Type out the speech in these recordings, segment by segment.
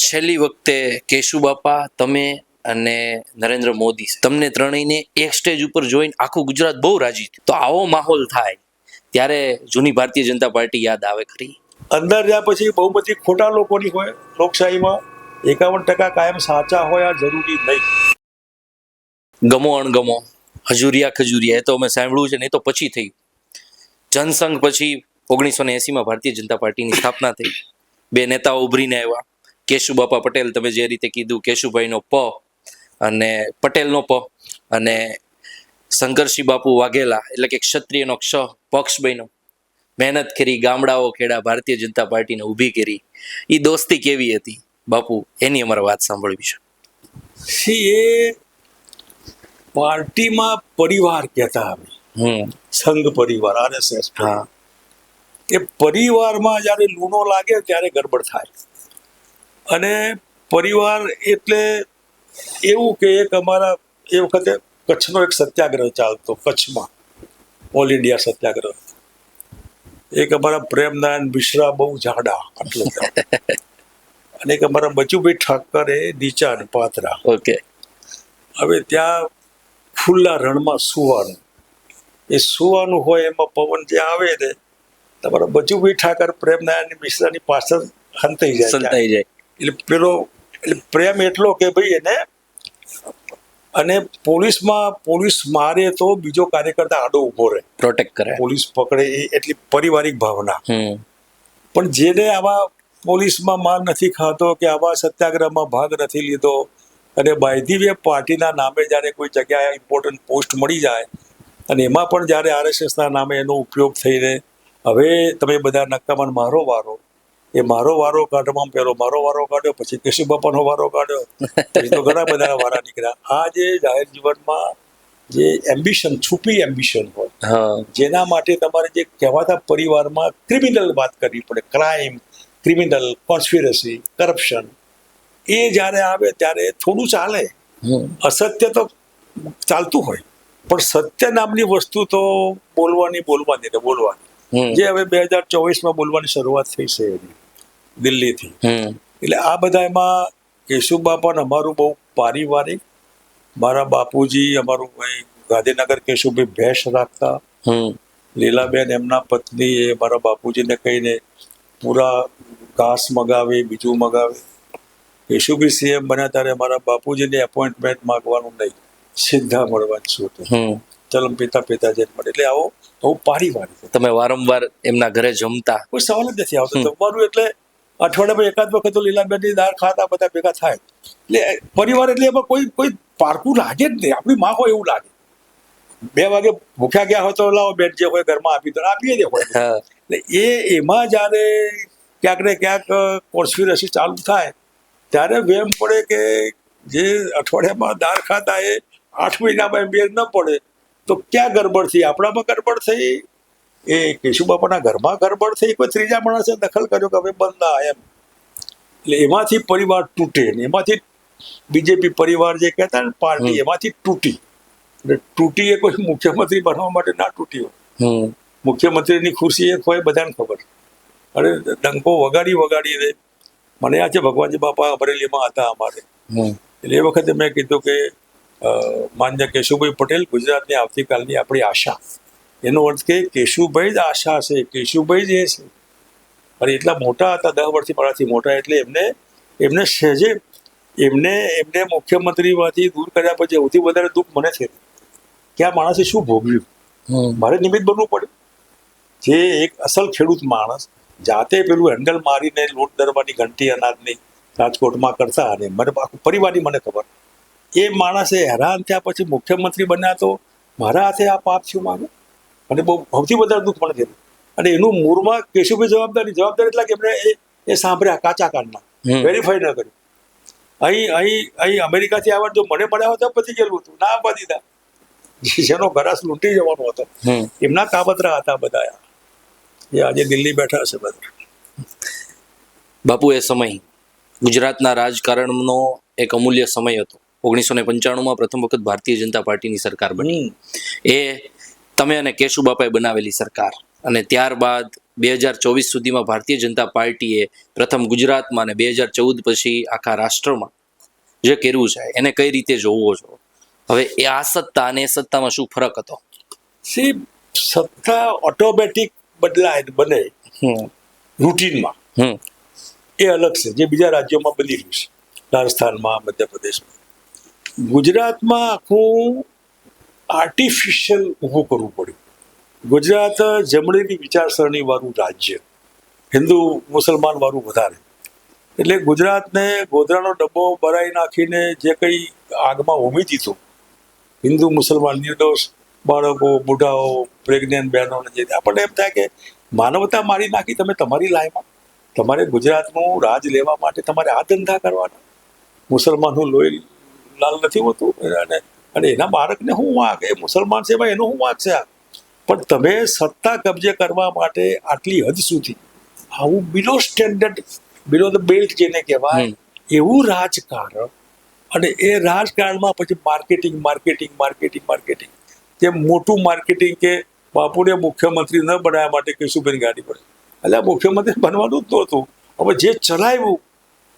છેલ્લી વખતે કેશુબાપા, તમે અને નરેન્દ્ર મોદી, તમને ત્રણેયને એક સ્ટેજ ઉપર જોઈને આખું ગુજરાત બહુ રાજી થયું. તો આવો માહોલ થાય ત્યારે જૂની ભારતીય જનતા પાર્ટી યાદ આવે ખરી? અંદર જ્યાં પછી બહુમતી ખોટા લોકોની હોય લોકશાહીમાં, 51% કાયમ સાચા હોય આ જરૂરી નહીં. ગમો અણગમો, હજુરિયા ખજુરિયા, એ તો અમે સાંભળ્યું છે ને, એ તો પછી થયું. જનસંઘ પછી 1980માં ભારતીય જનતા પાર્ટીની સ્થાપના થઈ. બે નેતાઓ ઉભરીને આવ્યા. કેશુબાપા પટેલ, તમે જે રીતે કીધું, કેશુભાઈનો પ અને પટેલનો પ, અને શંકરસિંહ બાપુ વાઘેલા એટલે કે ક્ષત્રિયનો ક્ષ, પક્ષ બન્યો. મહેનત કરી, ગામડાઓ ખેડા, ભારતીય જનતા પાર્ટીને ઊભી કરી. એ દોસ્તી કેવી હતી બાપુ, એની અમારે વાત સાંભળવી છે. એ પાર્ટીમાં પરિવાર કહેતા અમે, સંઘ પરિવાર, RSS. હા, એ પરિવારમાં જ્યારે લૂણો લાગે ત્યારે ગડબડ થાય. અને પરિવાર એટલે એવું કે એક અમારા એ વખતે કચ્છનો એક સત્યાગ્રહ ચાલતો, કચ્છમાં ઓલ ઇન્ડિયા સત્યાગ્રહ. એક અમારા પ્રેમનારાયણ મિશ્રા બહુ જાડા, આટલો અને એક અમારા બચુભાઈ ઠાકર એ નીચા ને પાતળા. ઓકે. હવે ત્યાં ખુલ્લા રણમાં સુવાનું, એ સુવાનું હોય એમાં પવન જે આવે ને, તમારા બચુભાઈ ઠાકર પ્રેમનારાયણ મિશ્રાની પાછળ સંતાઈ જાય. એટલે પેલો પ્રેમ એટલો કે ભાઈ એને, અને પોલીસ મારે તો બીજો કાર્યકર્તા આડો ઉભો રહે, પ્રોટેક્ટ કરે, પોલીસ પકડે, એટલી પારિવારિક ભાવના. પણ જેને આવા પોલીસમાં માર નથી ખાતો કે આવા સત્યાગ્રહમાં ભાગ નથી લીધો, અને બાય ધી વે પાર્ટીના નામે જ્યારે કોઈ જગ્યાએ ઇમ્પોર્ટન્ટ પોસ્ટ મળી જાય, અને એમાં પણ જ્યારે RSSના નામે એનો ઉપયોગ થઈને, હવે તમે બધા નક્કામાં મારો વારો, એ મારો વારો કાઢવામાં પહેલો મારો વારો કાઢ્યો, પછી કેશુબાપાનો વારો કાઢ્યો, પછી તો ઘણા બધા વારા નીકળ્યા. આ જે જાહેર જીવનમાં જે એમ્બિશન, છુપી એમ્બિશન હોય, જેના માટે તમારે જે કહેવાતા પરિવારમાં ક્રિમિનલ વાત કરવી પડે, ક્રાઇમ, ક્રિમિનલ, કોન્સ્પિરસી, કરપ્શન, એ જ્યારે આવે ત્યારે થોડું ચાલે. અસત્ય તો ચાલતું હોય, પણ સત્ય નામની વસ્તુ તો બોલવાની ને બોલવાની, જે હવે 2024માં બોલવાની શરૂઆત થઈ છે દિલ્હીથી. એટલે આ બધા એમાં કેશુબાપા અમારું બહુ પારિવારિક. મારા બાપુજી, અમારું ભાઈ ગાંધીનગર કેશુભાઈ ભેંસ રાખતા, લીલાબેન એમના પત્ની એ મારા બાપુજીને કહીને પૂરા ઘાસ મગાવે, બીજું મગાવે. કેશુભાઈ CM બન્યા ત્યારે મારા બાપુજીને એપોઇન્ટમેન્ટ માંગવાનું નહીં, સીધા મળવાનું શું હતું, ચલમ પિતા જેમ મળે. એટલે આવો બહુ પારિવારિક. તમે વારંવાર એમના ઘરે જમતા? કોઈ સવાલ જ નથી આવતો. જમવાનું એટલે અઠવાડિયામાં એકાદ વખત તો લીલાબેનની દાળ ખાતા બધા ભેગા થાય. એટલે પરિવાર એટલે એમાં કોઈ પારકું લાગે જ નહીં. આપણી માં હોય એવું લાગે. 2 વાગે ભૂખ્યા ગયા હોય તો લાવો બેન જે હોય ઘરમાં આપીએ જ હોય. એટલે એમાં જ્યારે ક્યાંક ને ક્યાંક કોન્સ્પિરસી ચાલુ થાય ત્યારે વેમ પડે કે જે અઠવાડિયામાં દાળ ખાતા એ 8 મહિનામાં મેળ ન પડે તો ક્યાં ગડબડ થઈ? આપણામાં ગડબડ થઈ, એ કેશુબાપાના ઘરમાં ગડબડ થઈ, કોઈ ત્રીજા માણસે દખલ કર્યો કે હવે બંધ ના એમ. એટલે એમાંથી પરિવાર તૂટે ને એમાંથી બીજેપી પરિવાર જે કહેતા ને પાર્ટી, એમાંથી તૂટી. એટલે તૂટી એ કોઈ મુખ્યમંત્રી બનવા માટે ના તૂટી હોય. મુખ્યમંત્રીની ખુરશી એક હોય, બધાને ખબર. અને ડંકો વગાડી મને આ છે, ભગવાનજી બાપા અમરેલીમાં હતા અમારે, એટલે એ વખતે મેં કીધું કે માન્ય કેશુભાઈ પટેલ, ગુજરાતની આવતીકાલની આપણી આશા. એનો અર્થ કે કેશુભાઈ જ આશા છે, કેશુભાઈ જ એ છે. અને એટલા મોટા હતા, 10 વર્ષથી મારાથી મોટા, એટલે એમને સહેજે એમને મુખ્યમંત્રીમાંથી દૂર કર્યા પછી સૌથી વધારે દુઃખ મને છે કે આ માણસે શું ભોગવ્યું. મારે નિમિત્ત બનવું પડ્યું. જે એક અસલ ખેડૂત માણસ જાતે પેલું હેન્ડલ મારીને લોટ દરવાની ઘંટી અનાજની રાજકોટમાં કરતા, અને મને આખું પરિવારની મને ખબર, એ માણસે હેરાન થયા પછી મુખ્યમંત્રી બન્યા તો મારા હાથે આ પાપ થયું માને. અને બહુ સૌથી વધારે દુઃખ મને થયું. અને એનું મૂળમાં કેશુભાઈ જવાબદારી એટલા કે એમણે એ સાંભળ્યા કાચા કાનના, વેરીફાઈ ન કર્યું. અહીં અમેરિકાથી આવ્યા જો મને મળ્યા હોત પછી ગયેલું હતું, ના આપવા દીધા. જેનો ઘરાસ લૂંટી જવાનો હતો, એમના કાબતરા હતા બધા, એ આજે દિલ્હી બેઠા છે બધા. બાપુ, એ સમય ગુજરાતના રાજકારણનો એક અમૂલ્ય સમય હતો. 1995માં પ્રથમ વખત ભારતીય જનતા પાર્ટીની સરકાર બની. એ તમે અને કેશુબાપાએ બનાવેલી સરકાર, અને ત્યારબાદ 2024 સુધીમાં ભારતીય જનતા પાર્ટીએ પ્રથમ ગુજરાતમાં અને 2014 પછી આખા રાષ્ટ્રમાં જે કર્યું છે એને કઈ રીતે જોવો છો? હવે એ આ સત્તા અને એ સત્તામાં શું ફરક હતો? સી સત્તા ઓટોમેટિક બને રૂટીનમાં હમ એ અલગ છે, જે બીજા રાજ્યોમાં બની રહ્યું છે, રાજસ્થાનમાં, મધ્યપ્રદેશમાં. ગુજરાતમાં આખું આર્ટિફિશિયલ ઊભું કરવું પડ્યું. ગુજરાત જમણીની વિચારસરણી વાળું રાજ્ય, હિન્દુ મુસલમાન વાળું વધારે, એટલે ગુજરાતને ગોધરાનો ડબ્બો ભરાઈ નાખીને જે કંઈ આગમાં હોમી દીધું, હિન્દુ મુસલમાન નિર્દોષ બાળકો, બુઢાઓ, પ્રેગ્નેન્ટ બહેનોને જે આપણને એમ થાય કે માનવતા મારી નાખી તમે તમારી લાઈમાં. તમારે ગુજરાતનું રાજ લેવા માટે તમારે આ ધંધા કરવાના. મુસલમાનનું લોહી લાલ નથી હોતું અને એના બાળકને શું વાંક, એ મુસલમાન છે ભાઈ, એનો શું વાંક છે આ? પણ તમે સત્તા કબજે કરવા માટે આટલી હદ સુધી આવું બિલો સ્ટેન્ડર્ડ, બિલો ધ બેલ્ટ જેને કહેવાય એવું રાજકારણ, અને એ રાજકારણમાં પછી માર્કેટિંગ જે મોટું માર્કેટિંગ કે બાપુને મુખ્યમંત્રી ન બનાવવા માટે કેશુભાઈ ગાડી પડે. એટલે મુખ્યમંત્રી બનવાનું જ નહોતું. હવે જે ચલાવ્યું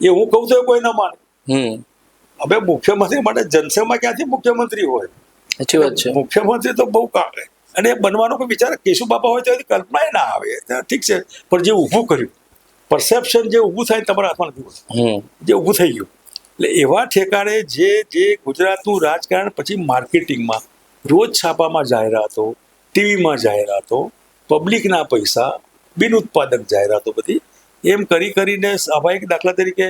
એ હું કહું તો કોઈ ના માને. હવે મુખ્યમંત્રી માટે જનસેમાં ક્યાંથી મુખ્યમંત્રી હોય? સાચી વાત છે. મુખ્યમંત્રી તો બહુ કામે, અને એ બનવાનો કોઈ વિચાર કેશુ બાપા હોય તો કલ્પના ના આવે. ઠીક છે, પણ જે ઊભું કર્યું, પરસેપ્શન જે ઊભું થાય તમારા હાથમાં નથી હોતું, જે ઊભું થઈ ગયું. એટલે એવા ઠેકાણે જે ગુજરાતનું રાજકારણ પછી માર્કેટિંગમાં, રોજ છાપામાં જાહેરાતો, ટીવીમાં જાહેરાતો, પબ્લિકના પૈસા, બિન ઉત્પાદક જાહેરાતો બધી એમ કરીને સ્વાભાવિક, દાખલા તરીકે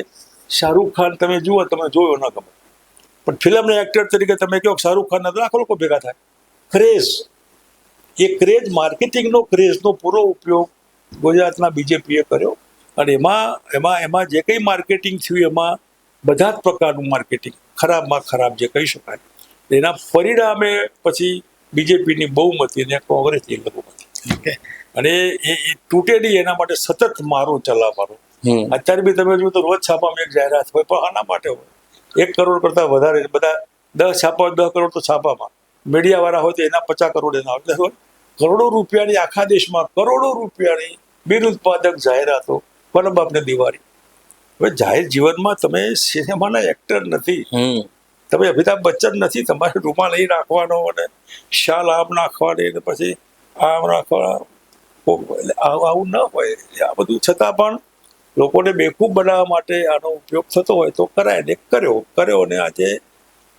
શાહરૂખ ખાન તમે જુઓ, તમે જોયો ન ગમે, પણ ફિલ્મના એક્ટર તરીકે તમે કહો શાહરૂખ ખાન, લાખો લોકો ભેગા થાય. ક્રેઝ, એ ક્રેઝ, માર્કેટિંગનો ક્રેઝનો પૂરો ઉપયોગ ગુજરાતના બીજેપીએ કર્યો. અને એમાં જે કંઈ માર્કેટિંગ થયું એમાં બધા જ પ્રકારનું માર્કેટિંગ, ખરાબમાં ખરાબ જે કહી શકાય, એના પરિણામે પછી બીજેપીની બહુમતી અને કોંગ્રેસની લઘુમતી, અને એ તૂટે નહીં એના માટે સતત મારો ચલાવવાનો. અત્યારે બી તમે જુઓ તો રોજ છાપામાં એક જાહેરાત હોય, પણ આના માટે હોય 1 કરોડ કરતા વધારે, બધા 10 છાપા, 10 કરોડ તો છાપામાં, મીડિયાવાળા હોય તો એના 50 કરોડ એના હોય. કરોડો રૂપિયાની, આખા દેશમાં કરોડો રૂપિયાની બિન ઉત્પાદક જાહેરાતો, કોના બાપને દિવાળી. હવે જાહેર જીવનમાં તમે સિનેમાના એક્ટર નથી, તમે અમિતાભ બચ્ચન નથી, તમારે રૂમાલ અહીં રાખવાનો અને શાલ આમ નાખવાની અને પછી આમ રાખવાના, આવું ન હોય. આ બધું છતાં પણ લોકોને બેવકૂફ બનાવવા માટે આનો ઉપયોગ થતો હોય તો કરાય ને, કર્યો ને આજે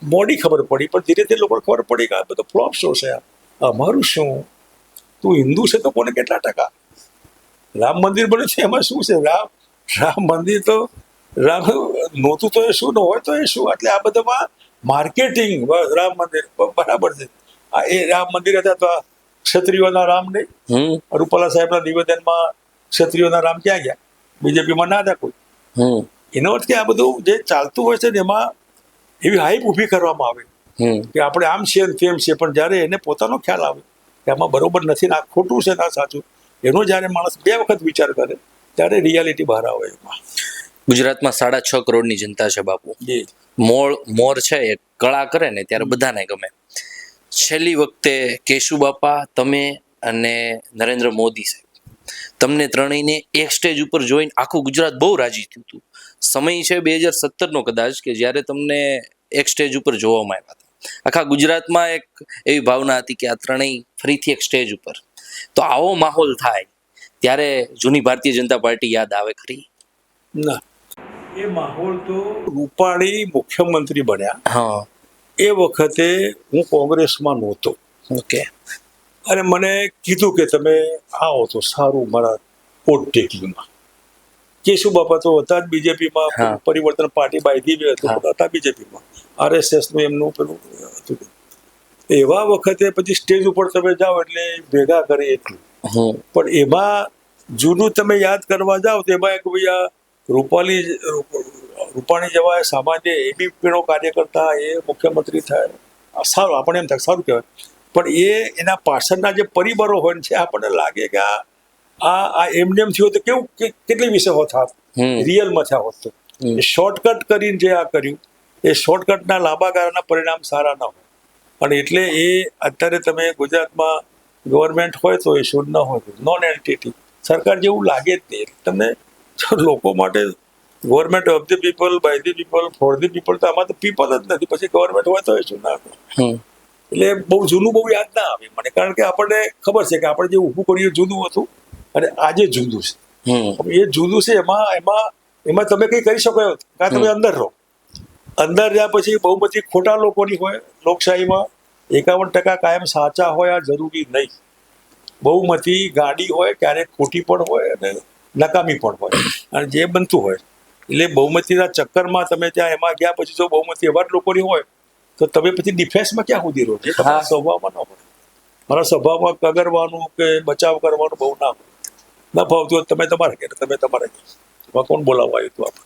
મોડી ખબર પડી, પણ ધીરે ધીરે લોકોને ખબર પડી કે આ બધો ફ્લોપ શો છે. અમારું શું? તું હિન્દુ છે તો કોને કેટલા ટકા? રામ મંદિર બન્યું છે એમાં શું છે? રામ મંદિર તો રામ નહોતું તો એ શું, ન હોય તો એ શું? એટલે આ બધામાં માર્કેટિંગ, રામ મંદિર બરાબર છે. એ રામ મંદિર હતા તો ક્ષત્રિયોના રામ નહીં, રૂપાલા સાહેબના નિવેદનમાં ક્ષત્રિયોના રામ ક્યાં ગયા? બીજેપીમાં ના હતા કોઈ. એનો અર્થ કે આ બધું જે ચાલતું હોય છે ને એમાં એવી હાઈપ ઊભી કરવામાં આવે કે આપણે આમ છીએ ને તેમ છીએ, પણ જ્યારે એને પોતાનો ખ્યાલ આવે કે આમાં બરોબર નથી ને આ ખોટું છે ને આ સાચું, એનો જ્યારે માણસ 2 વખત વિચાર કરે ત્યારે રિયાલિટી બહાર આવે. એમાં ગુજરાતમાં 6.5 કરોડની જનતા છે બાપુ. મોર છે એ કળા કરે ને ત્યારે બધાને ગમે. છેલ્લી વખતે કેશુ બાપા, તમે અને નરેન્દ્ર મોદી સાહેબ, તમને ત્રણેયને એક સ્ટેજ ઉપર જોઈને આખું ગુજરાત બહુ રાજી થયું હતું. સમય છે 2017નો કદાચ, કે જ્યારે તમને એક સ્ટેજ ઉપર જોવામાં આવ્યા હતા. આખા ગુજરાતમાં એક એવી ભાવના હતી કે આ ત્રણેય ફરીથી એક સ્ટેજ ઉપર. તો આવો માહોલ થાય ત્યારે જૂની ભારતીય જનતા પાર્ટી યાદ આવે ખરી? ના, એ માહોલ તો રૂપાણી મુખ્યમંત્રી બન્યા એ વખતે હું કોંગ્રેસમાં નહોતો. ઓકે. અને મને કીધું કે તમે આવો તો સારું મારા પોટ ટેકિંગમાં. કેશુ બાપા તો હતા જ બીજેપીમાં, પરિવર્તન પાર્ટી બાંધી હતા બીજેપીમાં, RSSનું એમનું પેલું હતું. એવા વખતે પછી સ્ટેજ ઉપર તમે જાઓ એટલે ભેગા કરે એટલું, પણ એમાં જૂનું તમે યાદ કરવા જાઓ તો એમાં એક ભાઈ રૂપાણી જેવા સામાન્ય એબીપીનો કાર્યકર્તા એ મુખ્યમંત્રી થાય, સારું, આપણે એમ થાય સારું કહેવાય. પણ એના પાછળના જે પરિબળો હોય છે આપણને લાગે કે આ એમને એમ થયું તો કેવું કેટલી વિષય હોત, રિયલમાં થયા હોત તો. શોર્ટકટ કરીને જે આ કર્યું એ શોર્ટકટના લાંબા ગાળાના પરિણામ સારા ના હોય. અને એટલે એ અત્યારે તમે ગુજરાતમાં ગવર્મેન્ટ હોય તો એ શુદ્ધ ન હોય, નોન એન્ટિટી, સરકાર જેવું લાગે જ નહીં. તમને લોકો માટે government of the people, by the people, for the people, તો આમાં તો પીપલ જ નથી. પછી ગવર્મેન્ટ હોય તો શું ના હોય? હમ એટલે બહુ જૂનું બહુ યાદ ના આવે મને, કારણ કે આપણને ખબર છે કે આપણે જે ઊભું કર્યું એ જૂનું હતું અને આજે જૂનું છે. હમ એ જૂનું છે, એમાં તમે કંઈ કરી શકો એમ કાં તમે અંદર રહો. અંદર રહ્યા પછી બહુમતી ખોટા લોકોની હોય. લોકશાહીમાં 51% કાયમ સાચા હોય આ જરૂરી નહીં. બહુમતી ગાડી હોય, ક્યારેક ખોટી પણ હોય અને નકામી પણ હોય, અને જે બનતું હોય. એટલે બહુમતીના ચક્કરમાં તમે ત્યાં એમાં ગયા પછી જો બહુમતી એવા જ લોકોની હોય તો તમે પછી ડિફેન્સમાં ક્યાં સુધી રહો? એ તમારા સ્વભાવમાં ન હોય. મારા સ્વભાવમાં કગરવાનું કે બચાવ કરવાનું બહુ ના હોય. ન ફાવતું હોય તમે તમારે ઘેર, તમે તમારે ઘેર. એમાં કોણ બોલાવવા આવ્યું હતું આપણે?